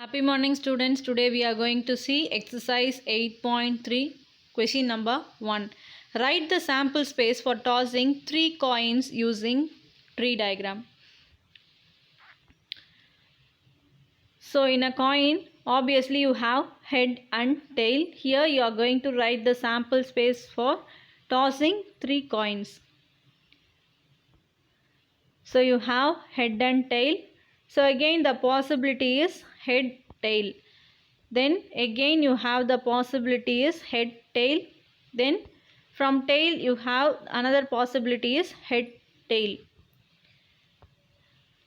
Happy morning students. Today we are going to see exercise 8.3 question number 1. Write the sample space for tossing 3 coins using tree diagram. So in a coin obviously you have head and tail. Here you are going to write the sample space for tossing 3 coins. So you have head and tail. So again the possibility is head tail. Then again you have the possibility is head tail. Then from tail you have another possibility is head tail.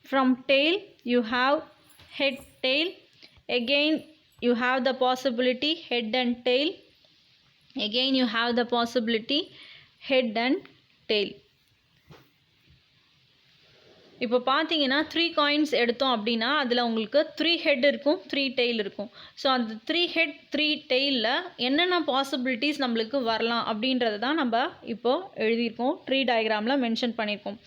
From tail you have head tail. Again you have the possibility head and tail. Again you have the possibility head and tail. இப்போ பார்த்தீங்கன்னா 3 coins எடுத்தோம் அப்படின்னா அதில் உங்களுக்கு 3 head இருக்கும் 3 tail இருக்கும். So அந்த 3 head 3 டெய்லில் என்னென்ன பாசிபிலிட்டிஸ் நம்மளுக்கு வரலாம் அப்படின்றத தான் நம்ம இப்போது எழுதியிருக்கோம், ட்ரீ டயக்ராமில் மென்ஷன் பண்ணியிருக்கோம்.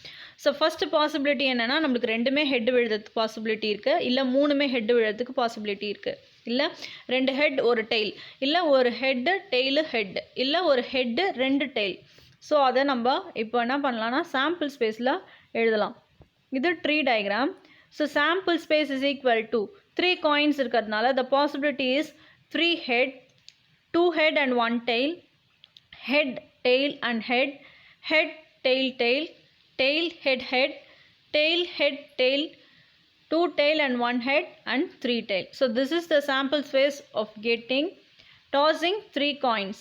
ஸோ ஃபஸ்ட்டு பாசிபிலிட்டி என்னென்னா நம்மளுக்கு 2மே ஹெட் விழுறதுக்கு பாசிபிலிட்டி இருக்குது, இல்லை 3மே ஹெட் விழுறதுக்கு பாசிபிலிட்டி இருக்குது, இல்லை 2 ஹெட் ஒரு டெய்ல், இல்லை ஒரு ஹெட்டு டெய்லு ஹெட், இல்லை ஒரு ஹெட்டு 2 டெய்ல். ஸோ அதை நம்ம இப்போ என்ன பண்ணலான்னா சாம்பிள் ஸ்பேஸில் எழுதலாம். இது tree diagram. So sample space is equal to 3 coins இருக்கிறதுனால the possibility is 3 head, 2 head and 1 tail, head, tail and head, head, tail, tail, tail, head, head, tail, head, tail, 2 tail and 1 head and 3 tail. So this is the sample space of getting tossing 3 coins.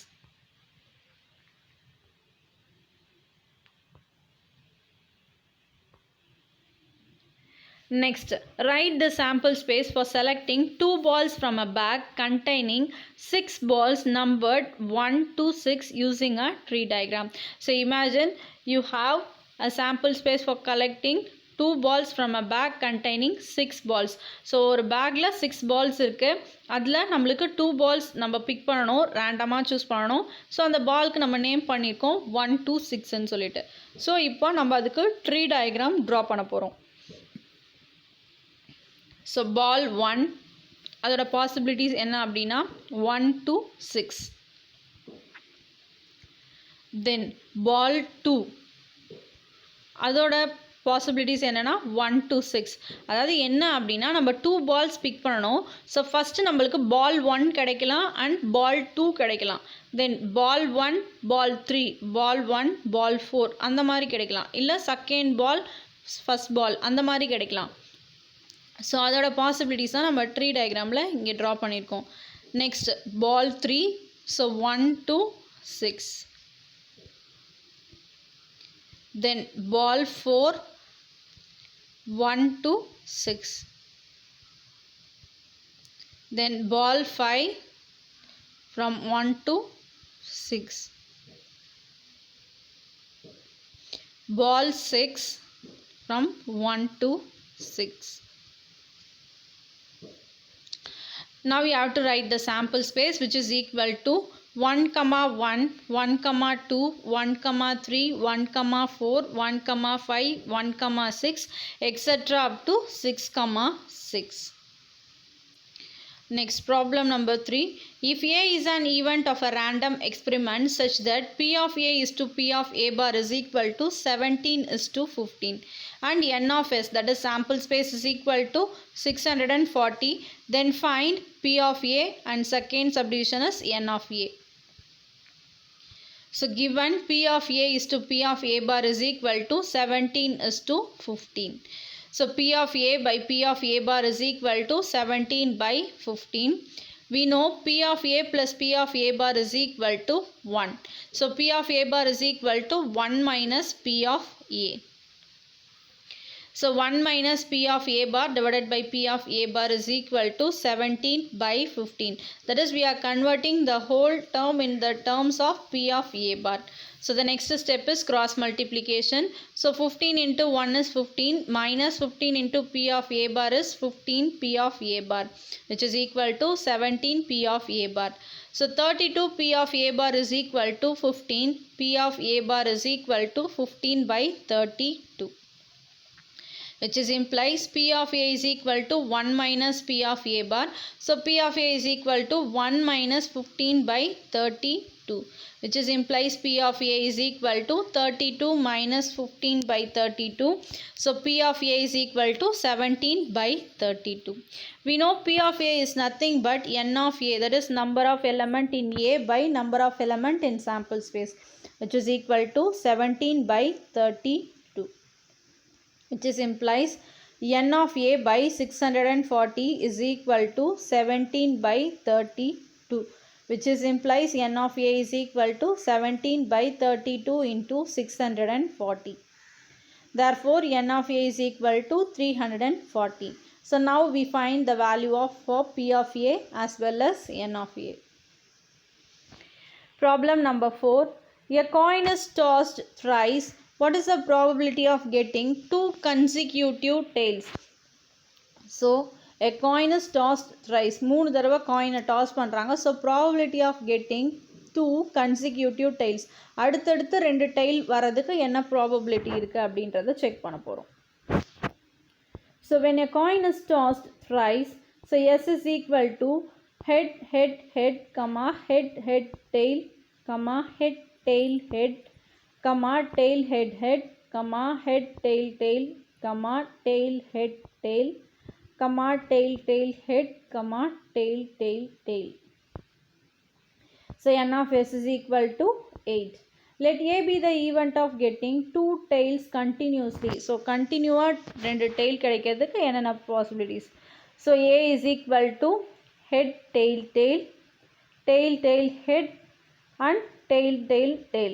Next, write the sample space for selecting 2 balls from a bag containing 6 balls numbered 1 to 6 using a tree diagram. So imagine you have a sample space for collecting 2 balls from a bag containing 6 balls. So ஒரு பேக்கில் 6 balls இருக்குது, அதில் நம்மளுக்கு 2 balls நம்ம big பண்ணணும், ரேண்டமாக choose பண்ணணும். So அந்த பால்க்கு நம்ம நேம் பண்ணியிருக்கோம் 1 to 6ன்னு சொல்லிட்டு. ஸோ இப்போ நம்ம அதுக்கு ட்ரீ டயக்ராம் ட்ரா பண்ண போகிறோம். ஸோ பால் 1 அதோட பாசிபிலிட்டிஸ் என்ன அப்படின்னா 1 to 6. தென் பால் 2 அதோட பாசிபிலிட்டிஸ் என்னென்னா 1 to 6. அதாவது என்ன அப்படின்னா நம்ம 2 balls பிக் பண்ணணும். ஸோ ஃபஸ்ட்டு நம்மளுக்கு பால் 1 கிடைக்கலாம் அண்ட் பால் 2 கிடைக்கலாம். தென் பால் 1 பால் 3 பால் 1 பால் 4 அந்த மாதிரி கிடைக்கலாம், இல்லை செகண்ட் பால் ஃபஸ்ட் பால் அந்த மாதிரி கிடைக்கலாம். ஸோ அதோட பாசிபிலிட்டிஸ் தான் நம்ம ட்ரீ டயக்ராமில் இங்கே ட்ரா பண்ணியிருக்கோம். Next ball 3, so 1 to 6. Then ball 4 1 to 6. Then ball 5 from 1 to 6. Ball 6 from 1 to 6. Now we have to write the sample space, which is equal to 1, 1, 1, 2, 1, 3, 1, 4, 1, 5, 1, 6, etc. up to 6, 6. Next, problem number 3. If A is an event of a random experiment such that P of A is to P of A bar is equal to 17 is to 15 and N of S, that is sample space, is equal to 640, then find P of A and second subdivision is N of A. So given P of A is to P of A bar is equal to 17 is to 15. So P of A by P of A bar is equal to 17 by 15. We know P of A plus P of A bar is equal to 1. So P of A bar is equal to 1 minus P of A. So 1 minus P of A bar divided by P of A bar is equal to 17 by 15. That is, we are converting the whole term in the terms of P of A bar. So the next step is cross multiplication. So 15 into 1 is 15, minus 15 into P of A bar is 15 P of A bar, which is equal to 17 P of A bar. So 32 P of A bar is equal to 15, P of A bar is equal to 15 by 32. which is implies P of A is equal to 1 minus P of A bar. So P of A is equal to 1 minus 15 by 32, which is implies P of A is equal to 32 minus 15 by 32. So P of A is equal to 17 by 32. We know P of A is nothing but N of A, that is number of element in A by number of element in sample space, which is equal to 17 by 32, which is implies N of A by 640 is equal to 17 by 32, which is implies N of A is equal to 17 by 32 into 640. Therefore, N of A is equal to 340. So now we find the value of for P of A as well as N of A. Problem number 4. A coin is tossed thrice. What is the probability of getting 2 consecutive tails? So, a coin is tossed thrice. 3 தடவை coin toss பண்றாங்க. So, probability of getting 2 consecutive tails. அடுத்தடுத்து 2 tail வரதுக்கு என்ன probability இருக்கு அப்படின்றத check பண்ண போறோம். So, when a coin is tossed thrice, so S is equal to head, head, head, comma, head, head, tail, comma, head, tail, head, comma, tail, head, head, comma, head, tail, tail, comma, tail, head, tail, comma, tail, tail, head, comma, tail, tail, tail. So, N of S is equal to 8. Let A be the event of getting 2 tails continuously. So, continuous 2 tail கிடைக்கிறதுக்கு என்னென்ன possibilities? So, A is equal to head, tail, tail, tail, tail, head and tail, tail, tail.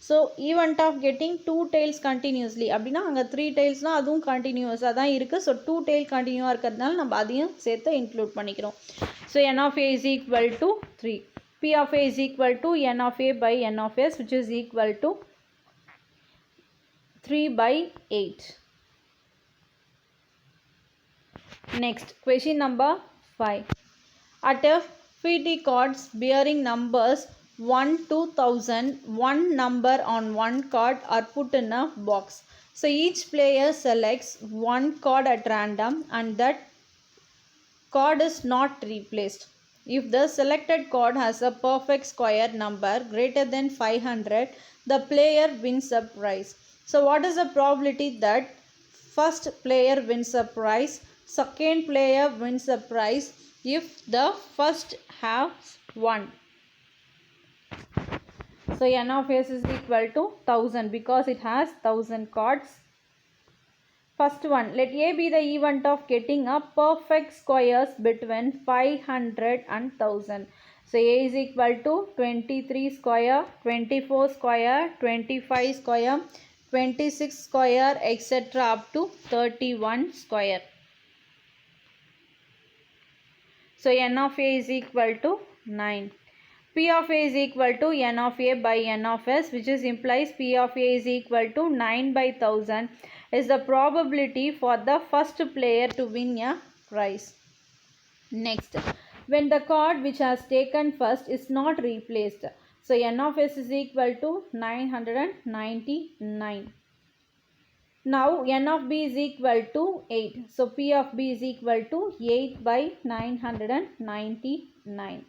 So, event of getting 2 tails continuously. அப்படின்னா அங்கே 3 tailsனா அதுவும் கண்டினியூஸாக தான் இருக்குது. So 2 tail கண்டினியூவாக இருக்கிறதுனால நம்ம அதையும் சேர்த்து இன்க்ளூட் பண்ணிக்கிறோம். So N of A is equal to 3. P of A is equal to N of A by N of S, which is equal to 3 by 8. Next, question number 5. At a FT cards bearing numbers 1 to 1000, one number on one card are put in a box. So each player selects one card at random and that card is not replaced. If the selected card has a perfect square number greater than 500, the player wins a prize. So what is the probability that first player wins a prize, second player wins a prize if the first has 1? So N of S is equal to 1000 because it has 1000 cards. First one, let A be the event of getting a perfect squares between 500 and 1000. So A is equal to 23 square, 24 square, 25 square, 26 square, etc. up to 31 square. So N of A is equal to 9. P of A is equal to N of A by N of S, which is implies P of A is equal to 9 by 1000 is the probability for the first player to win a prize. Next, when the card which has taken first is not replaced, so N of S is equal to 999. Now N of B is equal to 8. So P of B is equal to 8 by 999.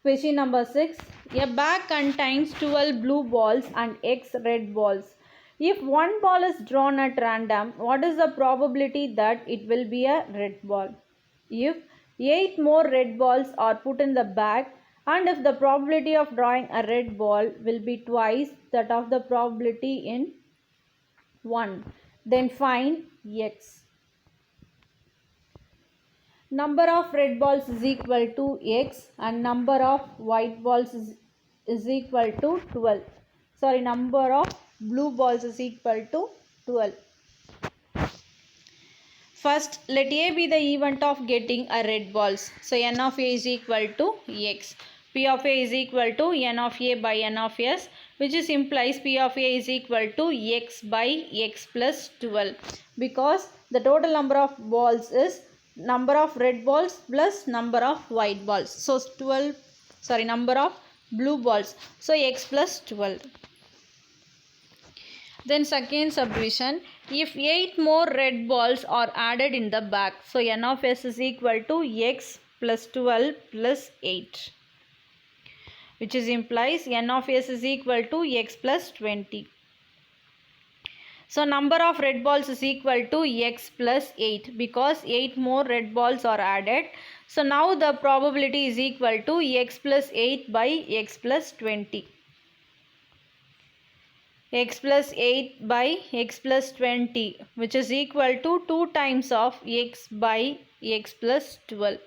Question number 6. A bag contains 12 blue balls and X red balls. If one ball is drawn at random, what is the probability that it will be a red ball? If 8 more red balls are put in the bag and if the probability of drawing a red ball will be twice that of the probability in 1, then find X. Number of red balls is equal to X and number of white balls is equal to 12. Sorry, number of blue balls is equal to 12. First, let A be the event of getting a red balls. So N of A is equal to X. P of A is equal to N of A by N of S, which is implies P of A is equal to X by X plus 12 because the total number of balls is number of red balls plus number of white balls. So number of blue balls. So X plus 12. Then second subdivision, if 8 more red balls are added in the bag, so n of s is equal to x plus 12 plus 8, which is implies n of s is equal to x plus 20. So number of red balls is equal to x plus 8 because 8 more red balls are added. So now the probability is equal to x plus 8 by x plus 20. X plus 8 by x plus 20, which is equal to 2 times of x by x plus 12,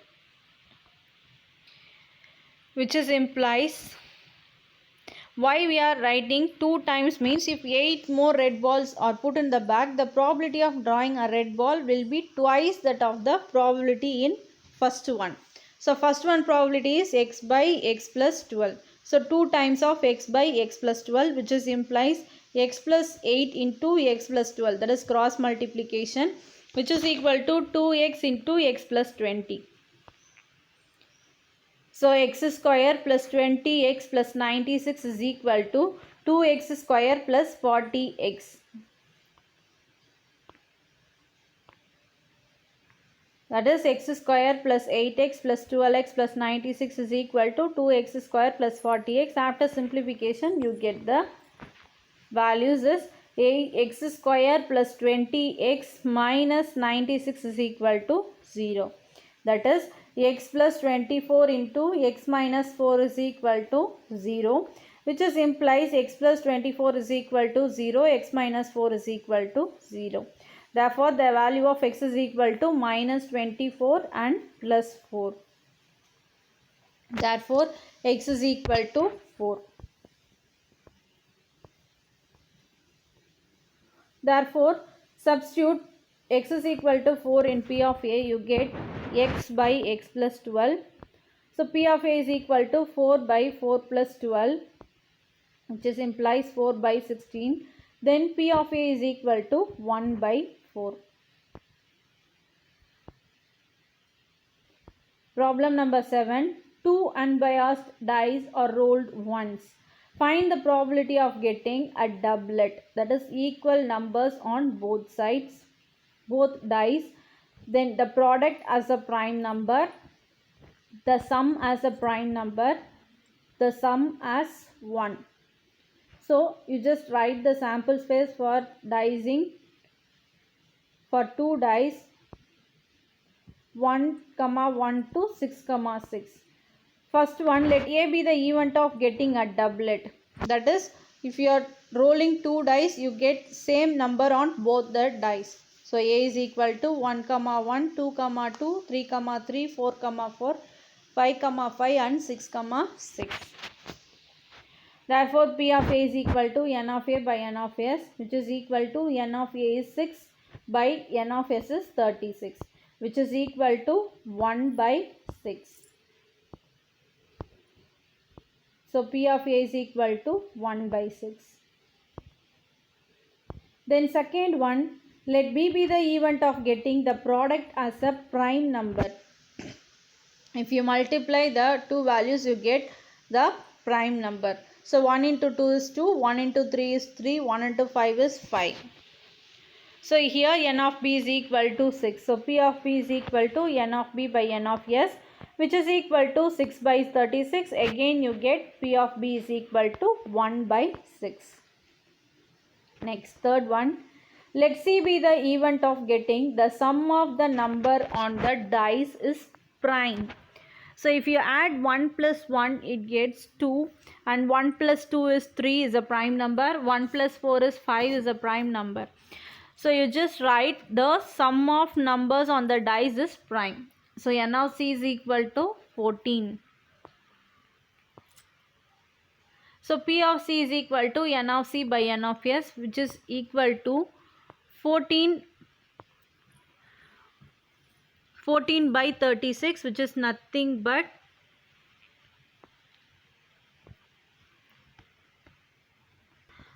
which is implies why we are writing 2 times means if 8 more red balls are put in the bag, the probability of drawing a red ball will be twice that of the probability in first one. So first one probability is x by x plus 12. So 2 times of x by x plus 12, which is implies x plus 8 into x plus 12, that is cross multiplication, which is equal to 2x into x plus 20. So x square plus 20x plus 96 is equal to 2x square plus 40x. That is x square plus 8x plus 12x plus 96 is equal to 2x square plus 40x. After simplification, you get the values is x square plus 20x minus 96 is equal to 0. That is x plus 24 into x minus 4 is equal to 0, which is implies x plus 24 is equal to 0, x minus 4 is equal to 0. Therefore, the value of x is equal to minus 24 and plus 4. Therefore, x is equal to 4. Therefore, substitute x is equal to 4 in P of A, you get x by x plus 12. So P of A is equal to 4 by 4 plus 12, which is implies 4 by 16. Then P of A is equal to 1 by 4. Problem number 7. 2 unbiased dice are rolled once. Find the probability of getting a doublet, that is equal numbers on both sides, both dice. Then the product as a prime number, the sum as a prime number, the sum as 1. So you just write the sample space for dicing for 2 dice 1, 1 to 6, 6. First one, let A be the event of getting a doublet. That is, if you are rolling 2 dice, you get same number on both the dice. So A is equal to 1, 1, 2, 2, 3, 3, 4, 4, 5, 5 and 6, 6. Therefore, P of A is equal to n of A by n of S, which is equal to n of A is 6 by n of S is 36, which is equal to 1 by 6. So P of A is equal to 1 by 6. Then second one, let B be the event of getting the product as a prime number. If you multiply the two values, you get the prime number. So 1 into 2 is 2, 1 into 3 is 3, 1 into 5 is 5. So here n of B is equal to 6. So P of B is equal to n of B by n of S, which is equal to 6 by 36. Again you get P of B is equal to 1 by 6. Next, third one. Let C be the event of getting the sum of the number on the dice is prime. So if you add 1 plus 1, it gets 2, and 1 plus 2 is 3 is a prime number, 1 plus 4 is 5 is a prime number. So you just write the sum of numbers on the dice is prime. So n of C is equal to 14. So P of C is equal to n of C by n of S, which is equal to 14 by 36, which is nothing but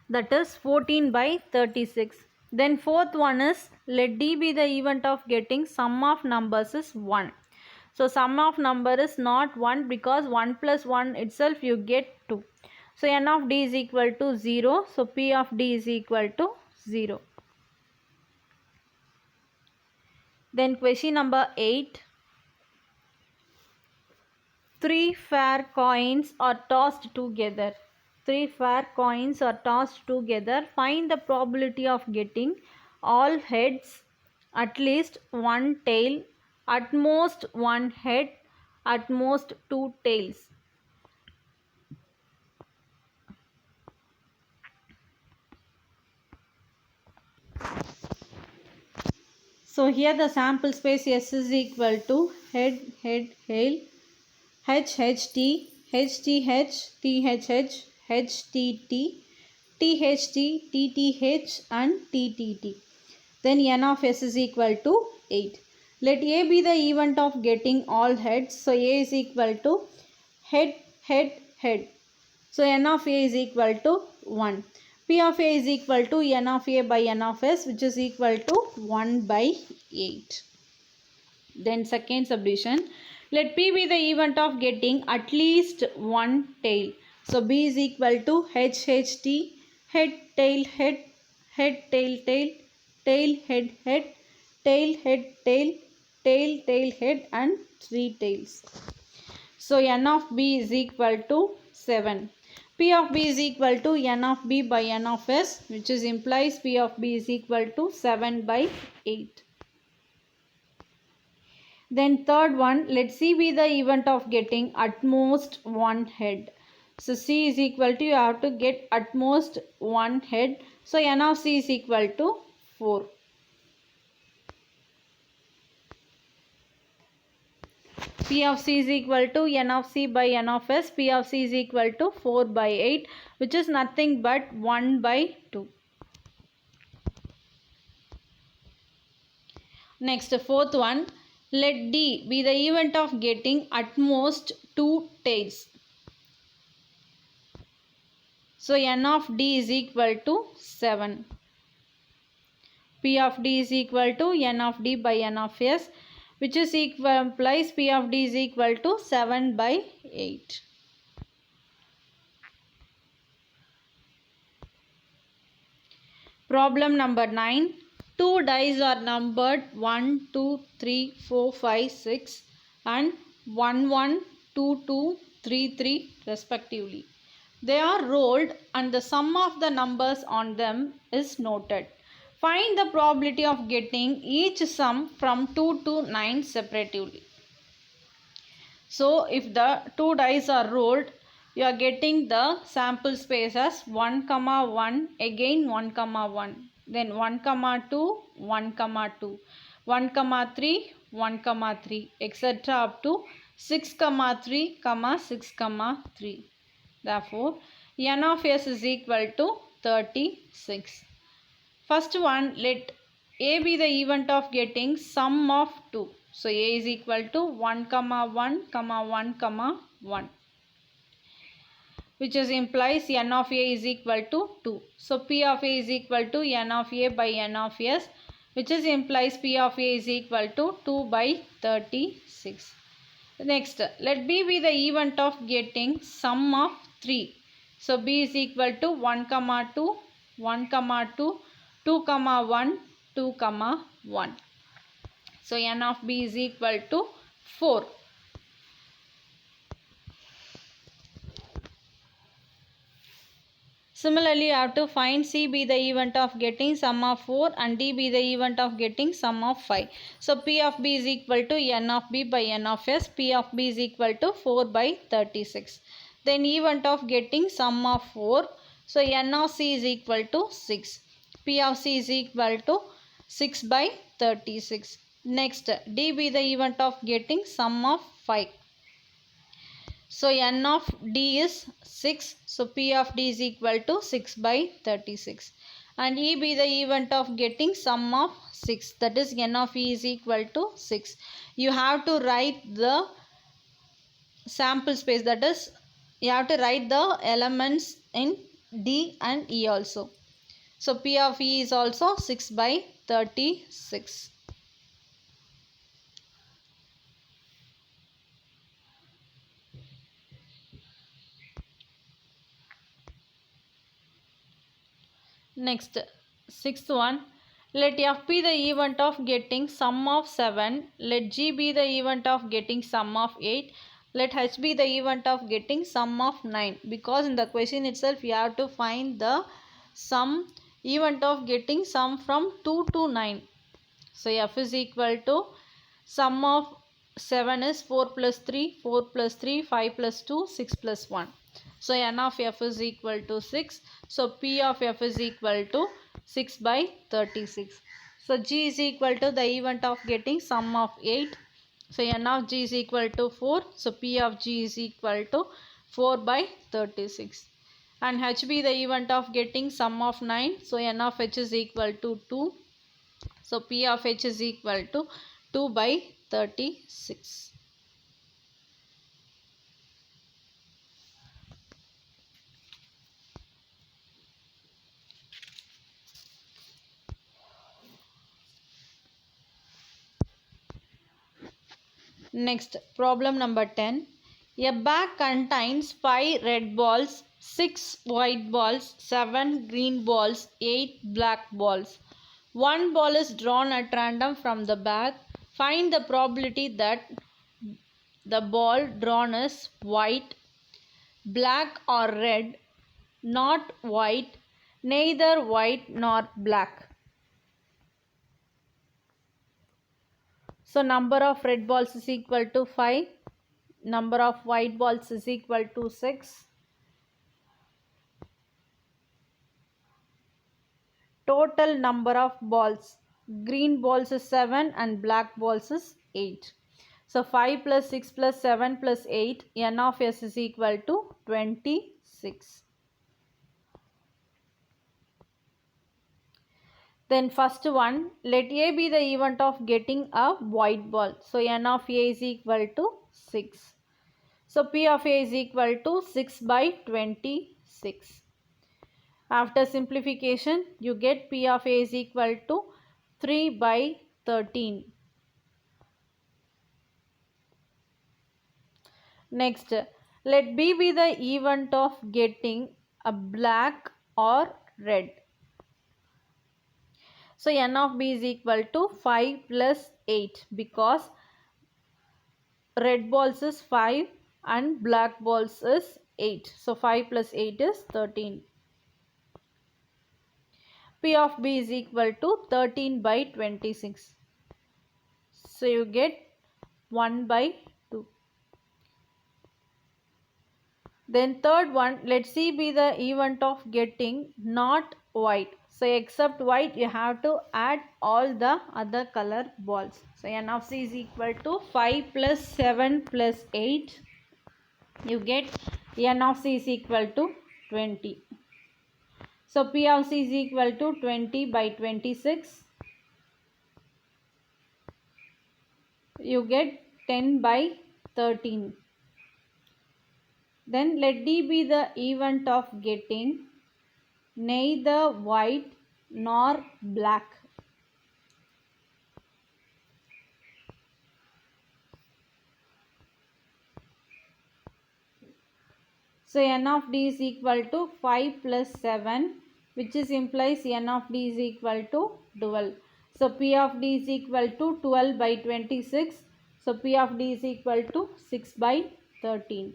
that is 14 by 36. Then fourth one is let D be the event of getting sum of numbers is 1. So sum of number is not 1 because 1 plus 1 itself you get 2. So n of d is equal to 0. So P of d is equal to 0. Then question number 8. 3 fair coins are tossed together. 3 fair coins are tossed together. Find the probability of getting all heads, at least one tail, at most one head, at most two tails. So here the sample space S is equal to head, head, tail, H, H, T, H, T, H, T, H, H, H, T, T, T, H, T, T, T, H and T, T, T. Then n of S is equal to 8. Let A be the event of getting all heads. So A is equal to head, head, head. So n of A is equal to 1. P of A is equal to n of A by n of S, which is equal to 1 by 8. Then second subdivision. Let P be the event of getting at least one tail. So B is equal to H, H, T, head, tail, head, head, tail, tail, tail, head, head, tail, head, tail, tail, tail, head and 3 tails. So n of B is equal to 7. P of B is equal to n of B by n of S, which is implies P of B is equal to 7 by 8. Then third one, let C be the event of getting at most one head. So C is equal to, you have to get at most one head. So n of C is equal to 4. P of C is equal to n of C by n of S. P of C is equal to 4 by 8, which is nothing but 1 by 2. Next, fourth one, let D be the event of getting at most 2 tails. So n of D is equal to 7. P of D is equal to n of D by n of S, which is equal, implies P of D is equal to 7 by 8. Problem number 9. 2 dice are numbered 1, 2, 3, 4, 5, 6 and 1, 1, 2, 2, 3, 3 respectively. They are rolled and the sum of the numbers on them is noted. Find the probability of getting each sum from 2 to 9 separately. So if the 2 dice are rolled, you are getting the sample space as 1, 1, again 1, 1, then 1, 2, 1, 2, 1, 3, 1, 3, etc. up to 6, 3, 6, 3. Therefore, n of S is equal to 36. First one, let A be the event of getting sum of 2. So A is equal to 1, 1, 1, 1, which is implies n of A is equal to 2. So P of A is equal to n of A by n of S, which is implies P of A is equal to 2 by 36. Next, let B be the event of getting sum of 3. So B is equal to 1, 2, 1, 2, 2, 1, 2, 1. So n of B is equal to 4. Similarly, you have to find C be the event of getting sum of 4 and D be the event of getting sum of 5. So P of B is equal to n of B by n of S. P of B is equal to 4 by 36. Then event of getting sum of 4. So n of C is equal to 6. P of C is equal to 6 by 36. Next, D be the event of getting sum of 5. So n of D is 6. So P of D is equal to 6 by 36. And E be the event of getting sum of 6. That is n of E is equal to 6. You have to write the sample space. That is, you have to write the elements in D and E also. So P of E is also 6 by 36. Next, sixth one. Let F be the event of getting sum of 7. Let G be the event of getting sum of 8. Let H be the event of getting sum of 9. Because in the question itself, you have to find the sum event of getting sum from 2 to 9. So F is equal to sum of 7 is 4 plus 3, 4 plus 3, 5 plus 2, 6 plus 1. So N of F is equal to 6. So P of F is equal to 6 by 36. So G is equal to the event of getting sum of 8. So N of G is equal to 4. So P of G is equal to 4 by 36. And H be the event of getting sum of 9. So N of H is equal to 2. So P of H is equal to 2 by 36. Next, problem number 10. A bag contains 5 red balls, 6 white balls, 7 green balls, 8 black balls. One ball is drawn at random from the bag. Find the probability that the ball drawn is white, black or red, not white, neither white nor black. So number of red balls is equal to 5. Number of white balls is equal to 6. Total number of balls. Green balls is 7 and black balls is 8. So 5 plus 6 plus 7 plus 8. N of S is equal to 26. Then first one, let A be the event of getting a white ball. So N of A is equal to 6. So P of A is equal to 6 by 26. After simplification, you get P of A is equal to 3 by 13. Next, let B be the event of getting a black or red. So N of B is equal to 5 plus 8 because red balls is 5 and black balls is 8. So 5 plus 8 is 13. P of B is equal to 13 by 26. So you get 1 by 2. Then third one, let C be the event of getting not white. So except white, you have to add all the other color balls. So N of C is equal to 5 plus 7 plus 8. You get N of C is equal to 20. So P of C is equal to 20 by 26. You get 10 by 13. Then let D be the event of getting neither white nor black. So N of D is equal to 5 plus 7, which is implies N of D is equal to 12. So P of D is equal to 12 by 26. So P of D is equal to 6 by 13.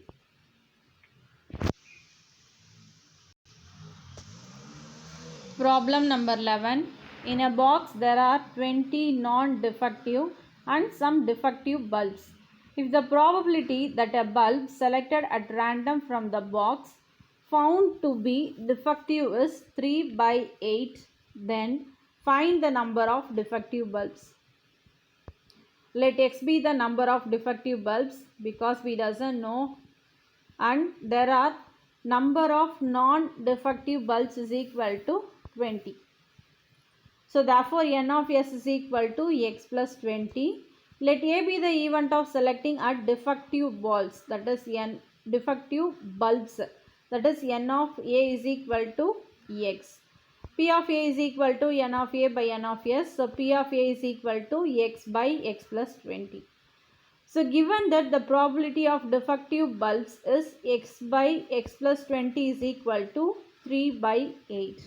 Problem number 11. In a box there are 20 non-defective and some defective bulbs. If the probability that a bulb selected at random from the box found to be defective is 3 by 8, then find the number of defective bulbs. Let X be the number of defective bulbs because we doesn't know, and there are number of non-defective bulbs is equal to 20. So therefore N of S is equal to X plus 20. Let A be the event of selecting at defective balls, that is N defective bulbs, that is N of A is equal to X. P of A is equal to N of A by N of S. So P of A is equal to X by X plus 20. So given that the probability of defective bulbs is X by X plus 20 is equal to 3 by 8.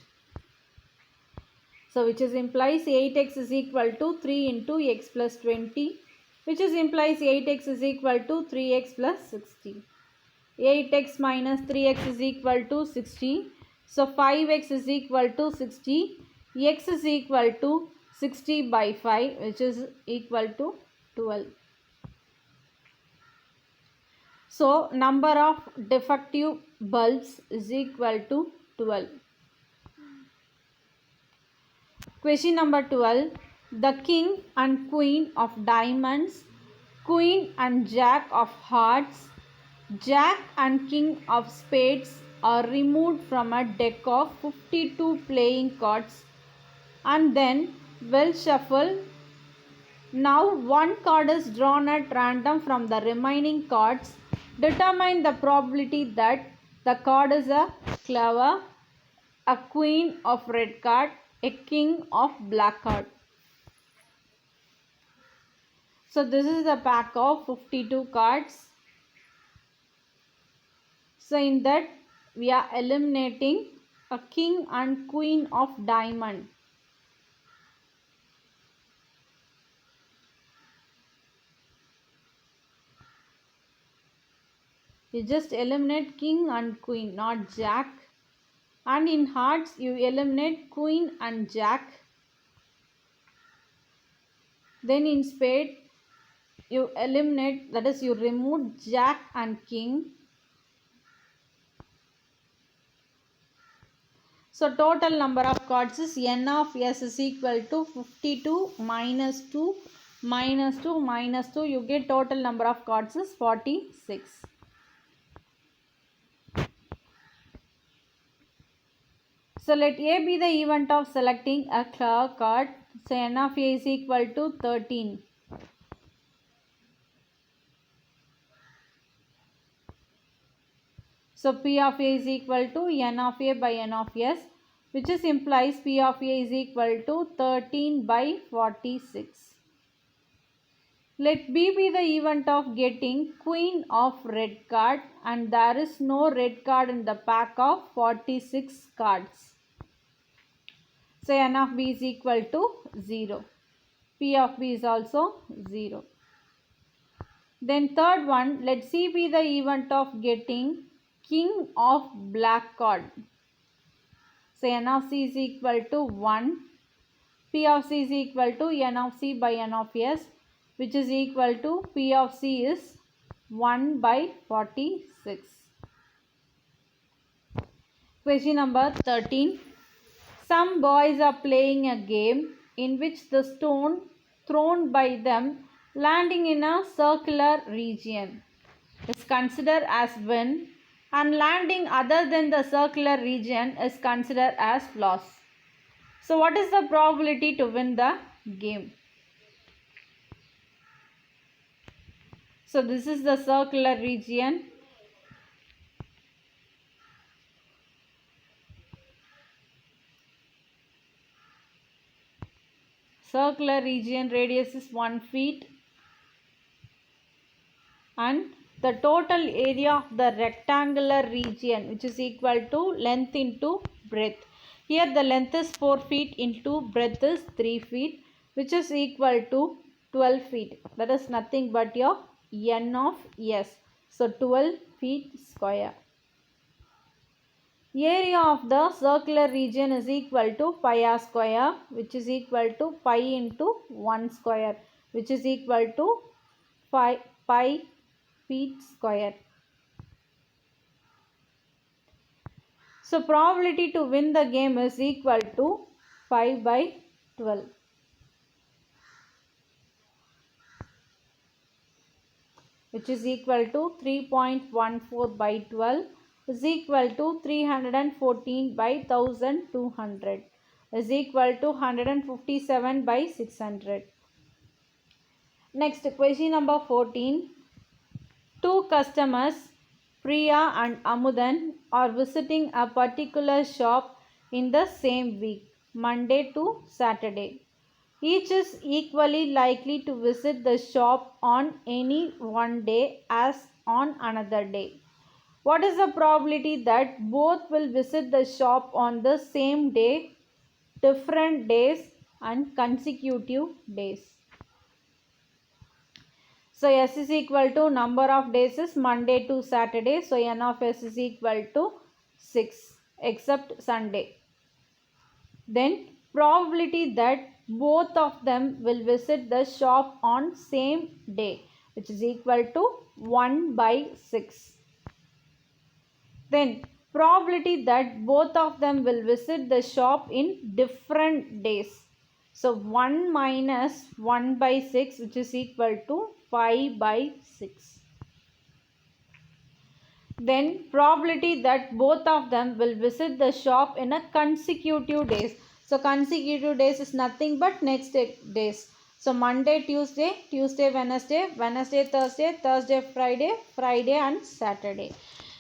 So which is implies 8x is equal to 3 into x plus 20, which is implies 8x is equal to 3x plus 60. 8x minus 3x is equal to 60. So 5x is equal to 60. X is equal to 60 by 5, which is equal to 12. So number of defective bulbs is equal to 12. Question number 12. The king and queen of diamonds, queen and jack of hearts, jack and king of spades are removed from a deck of 52 playing cards and then well shuffled. Now one card is drawn at random from the remaining cards. Determine the probability that the card is a clover, a queen of red card, a king of black card. So this is a pack of 52 cards. So in that we are eliminating a king and queen of diamond. You just eliminate king and queen, not jack. And in hearts you eliminate queen and jack. Then in spade you eliminate, that is you remove jack and king. So total number of cards is n of s is equal to 52 minus 2 minus 2 minus 2. You get total number of cards is 46. So let A be the event of selecting a card. So n of A is equal to 13. So P of A is equal to n of A by n of S, which is implies P of A is equal to 13 by 46. Let B be the event of getting queen of red card and there is no red card in the pack of 46 cards. So n of B is equal to 0. P of B is also 0. Then third one, let C be the event of getting king of black card. So n of C is equal to 1. P of C is equal to n of C by n of S, which is equal to P of C is 1 by 46. Question number 13. Some boys are playing a game in which the stone thrown by them landing in a circular region is considered as win and landing other than the circular region is considered as loss. So what is the probability to win the game? So this is the circular region. Circular region radius is 1 feet and the total area of the rectangular region, which is equal to length into breadth. Here the length is 4 feet into breadth is 3 feet, which is equal to 12 feet. That is nothing but your n of s. So 12 feet square. Area of the circular region is equal to pi r square, which is equal to pi into 1 square, which is equal to pi feet square. So probability to win the game is equal to 5 by 12. Which is equal to 3.14 by 12 is equal to 314 by 1200 is equal to 157 by 600. Next question number 14. Two customers, Priya and Amudan, are visiting a particular shop in the same week, Monday to Saturday. Each is equally likely to visit the shop on any one day as on another day. What is the probability that both will visit the shop on the same day? different days and consecutive days. So S is equal to number of days is Monday to Saturday. So N of S is equal to 6 except Sunday. Then probability that both of them will visit the shop on same day, which is equal to 1 by 6. Then probability that both of them will visit the shop in different days. So 1 minus 1 by 6, which is equal to 5 by 6. Then probability that both of them will visit the shop in a consecutive days. So consecutive days is nothing but next days. So Monday, Tuesday, Tuesday, Wednesday, Wednesday, Thursday, Thursday, Friday, Friday and Saturday.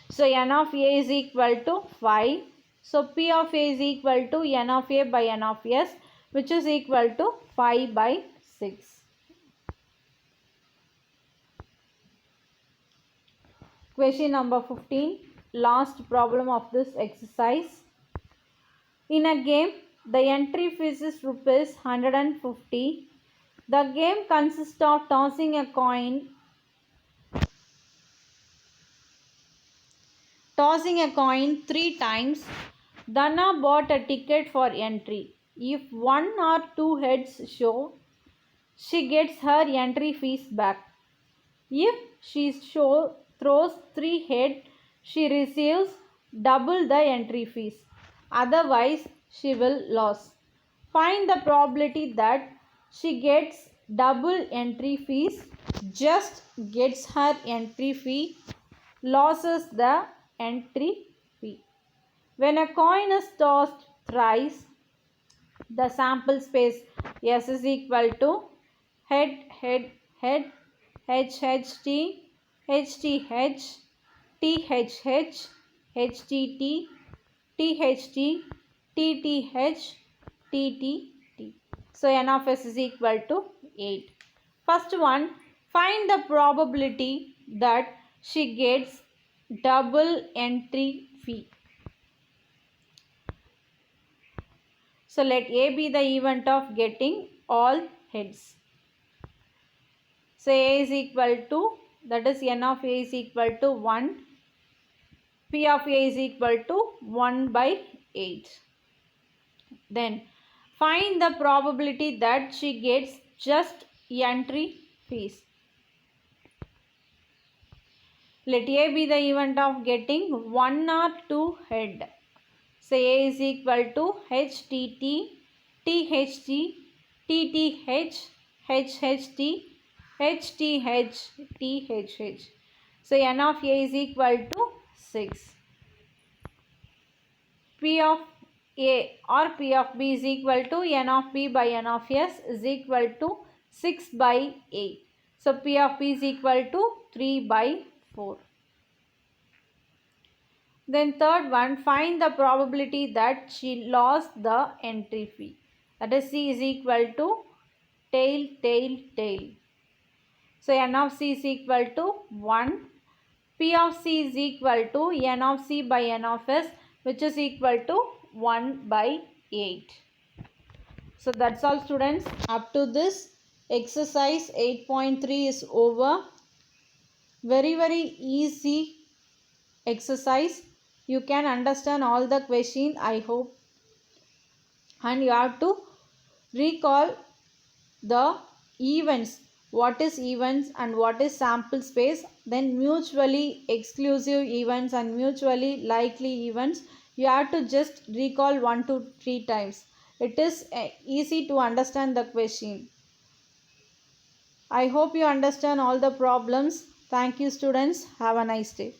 So N of A is equal to 5. So P of A is equal to N of A by N of S, which is equal to 5 by 6. Question number 15, last problem of this exercise. In a game, the entry fees is rupees 150. The game consists of tossing a coin 3 times. Dana bought a ticket for entry. If 1 or 2 heads show, she gets her entry fees back. If she throws 3 heads, she receives double the entry fees. Otherwise, she will lose. Find the probability that she gets double entry fees, just gets her entry fee, loses the entry fee. When a coin is tossed thrice, the sample space S is equal to head, head, head, H, H, T, H, T, H, T, H, H, H, T, T, T, H, T, T, T, H, T, T, T. So N of S is equal to 8. First one, find the probability that she gets double entry fee. So let A be the event of getting all heads. So A is equal to, that is N of A is equal to 1. P of A is equal to 1 by 8. Then find the probability that she gets just entry fees. Let A be the event of getting 1 or 2 head. So A is equal to HTT, THT, TTH, HHT, HTH, THH. So N of A is equal to 6. P of A or P of B is equal to N of P by N of S is equal to 6 by 8. So P of P is equal to 3 by 4. Then third one, find the probability that she lost the entry fee. That is C is equal to tail, tail, tail. So N of C is equal to 1. P of C is equal to N of C by N of S, which is equal to 1 by 8. So that's all students. Up to this exercise 8.3 is over. Very easy exercise. You can understand all the question, I hope. And you have to recall the events. What is events and what is sample space. Then mutually exclusive events and mutually likely events. You have to just recall 1 to 3 times. It is easy to understand the question. I hope you understand all the problems. Thank you students. Have a nice day.